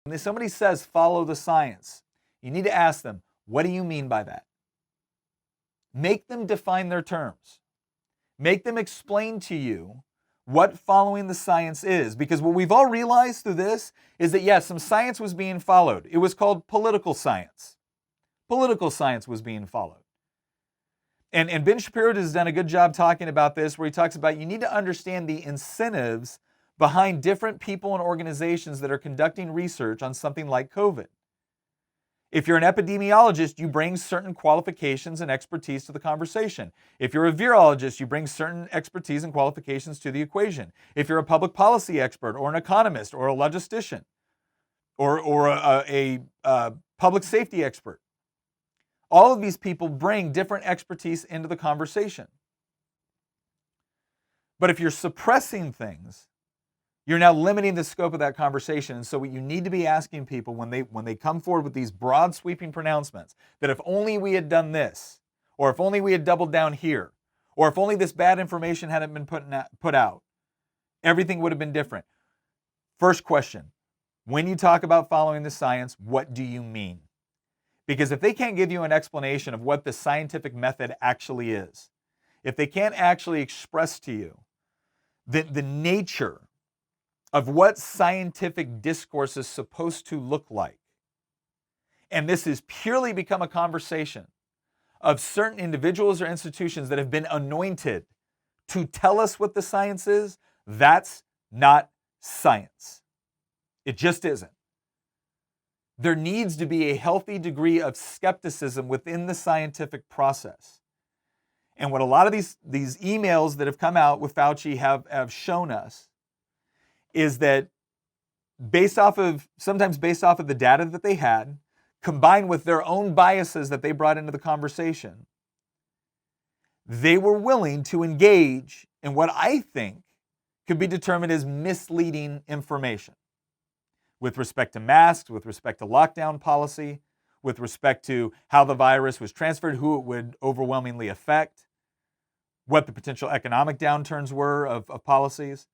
When somebody says follow the science, you need to ask them, what do you mean by that? Make them define their terms. Make them explain to you what following the science is. Because what we've all realized through this is that, yes, some science was being followed. It was called political science. Political science was being followed. And Ben Shapiro has done a good job talking about this, where he talks about you need to understand the incentives behind different people and organizations that are conducting research on something like COVID. If you're an epidemiologist, you bring certain qualifications and expertise to the conversation. If you're a virologist, you bring certain expertise and qualifications to the equation. If you're a public policy expert or an economist or a logistician or a public safety expert, all of these people bring different expertise into the conversation. But if you're suppressing things, you're now limiting the scope of that conversation. And so what you need to be asking people when they come forward with these broad sweeping pronouncements, that if only we had done this, or if only we had doubled down here, or if only this bad information hadn't been put out, everything would have been different. First question, when you talk about following the science, what do you mean? Because if they can't give you an explanation of what the scientific method actually is, if they can't actually express to you the nature of what scientific discourse is supposed to look like, and this has purely become a conversation of certain individuals or institutions that have been anointed to tell us what the science is, that's not science. It just isn't. There needs to be a healthy degree of skepticism within the scientific process. And what a lot of these emails that have come out with Fauci have shown us is that sometimes based off of the data that they had, combined with their own biases that they brought into the conversation, they were willing to engage in what I think could be determined as misleading information with respect to masks, with respect to lockdown policy, with respect to how the virus was transferred, who it would overwhelmingly affect, what the potential economic downturns were of policies.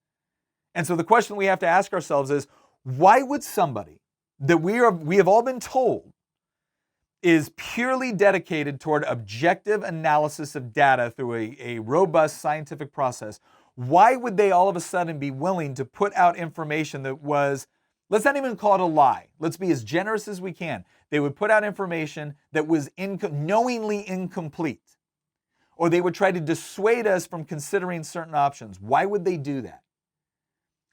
And so the question we have to ask ourselves is, why would somebody that we have all been told is purely dedicated toward objective analysis of data through a robust scientific process, why would they all of a sudden be willing to put out information that was, let's not even call it a lie, let's be as generous as we can. They would put out information that was knowingly incomplete, or they would try to dissuade us from considering certain options. Why would they do that?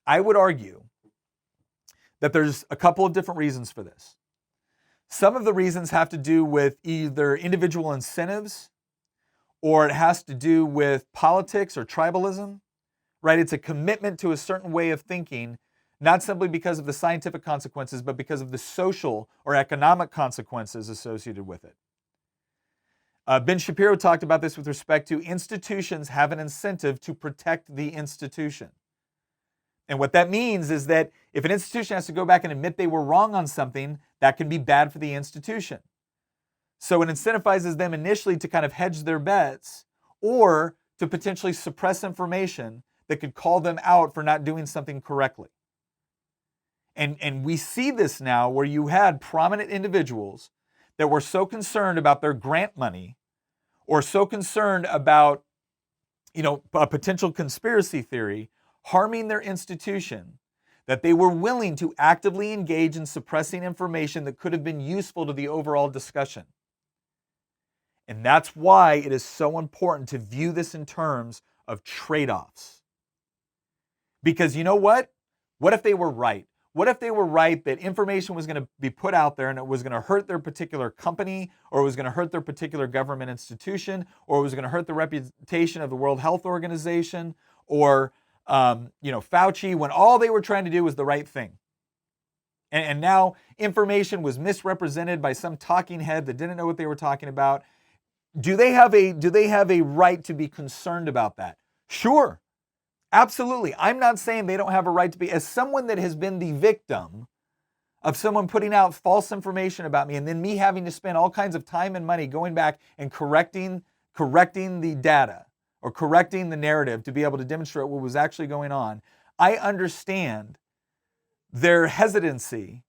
I would argue that there's a couple of different reasons for this. Some of the reasons have to do with either individual incentives, or it has to do with politics or tribalism, right? It's a commitment to a certain way of thinking, not simply because of the scientific consequences, but because of the social or economic consequences associated with it. Ben Shapiro talked about this with respect to institutions have an incentive to protect the institution. And what that means is that if an institution has to go back and admit they were wrong on something, that can be bad for the institution. So it incentivizes them initially to kind of hedge their bets, or to potentially suppress information that could call them out for not doing something correctly. And we see this now, where you had prominent individuals that were so concerned about their grant money, or so concerned about, a potential conspiracy theory harming their institution, that they were willing to actively engage in suppressing information that could have been useful to the overall discussion. And that's why it is so important to view this in terms of trade-offs. Because you know what? What if they were right? What if they were right that information was going to be put out there and it was going to hurt their particular company, or it was going to hurt their particular government institution, or it was going to hurt the reputation of the World Health Organization, or Fauci, when all they were trying to do was the right thing. And now information was misrepresented by some talking head that didn't know what they were talking about. Do they have a right to be concerned about that? Sure. Absolutely. I'm not saying they don't have a right to be. As someone that has been the victim of someone putting out false information about me, and then me having to spend all kinds of time and money going back and correcting the data, or correcting the narrative to be able to demonstrate what was actually going on, I understand their hesitancy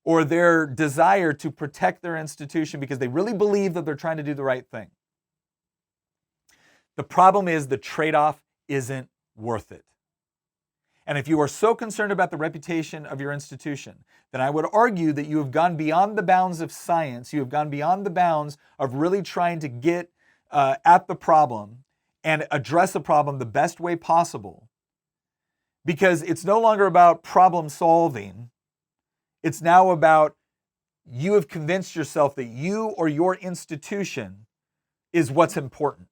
or their desire to protect their institution because they really believe that they're trying to do the right thing. The problem is the trade-off isn't worth it. And if you are so concerned about the reputation of your institution, then I would argue that you have gone beyond the bounds of science. You have gone beyond the bounds of really trying to get at the problem and address the problem the best way possible. Because it's no longer about problem solving. It's now about you have convinced yourself that you or your institution is what's important.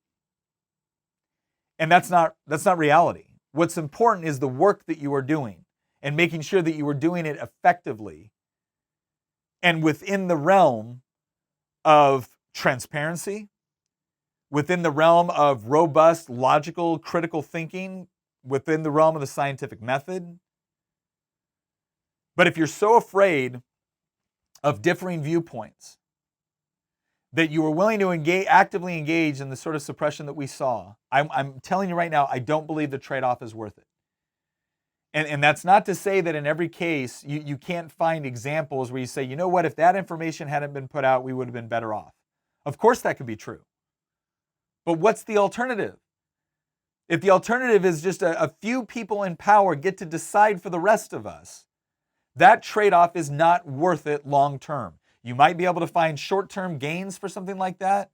And that's not reality. What's important is the work that you are doing and making sure that you are doing it effectively and within the realm of transparency, within the realm of robust, logical, critical thinking, within the realm of the scientific method. But if you're so afraid of differing viewpoints that you are willing to actively engage in the sort of suppression that we saw, I'm telling you right now, I don't believe the trade-off is worth it. And that's not to say that in every case you can't find examples where you say, you know what, if that information hadn't been put out, we would have been better off. Of course that could be true. But what's the alternative? If the alternative is just a few people in power get to decide for the rest of us, that trade-off is not worth it long term. You might be able to find short-term gains for something like that,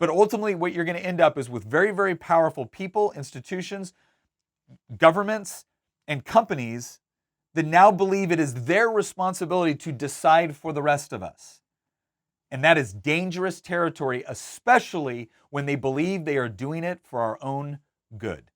but ultimately what you're going to end up is with very, very powerful people, institutions, governments, and companies that now believe it is their responsibility to decide for the rest of us. And that is dangerous territory, especially when they believe they are doing it for our own good.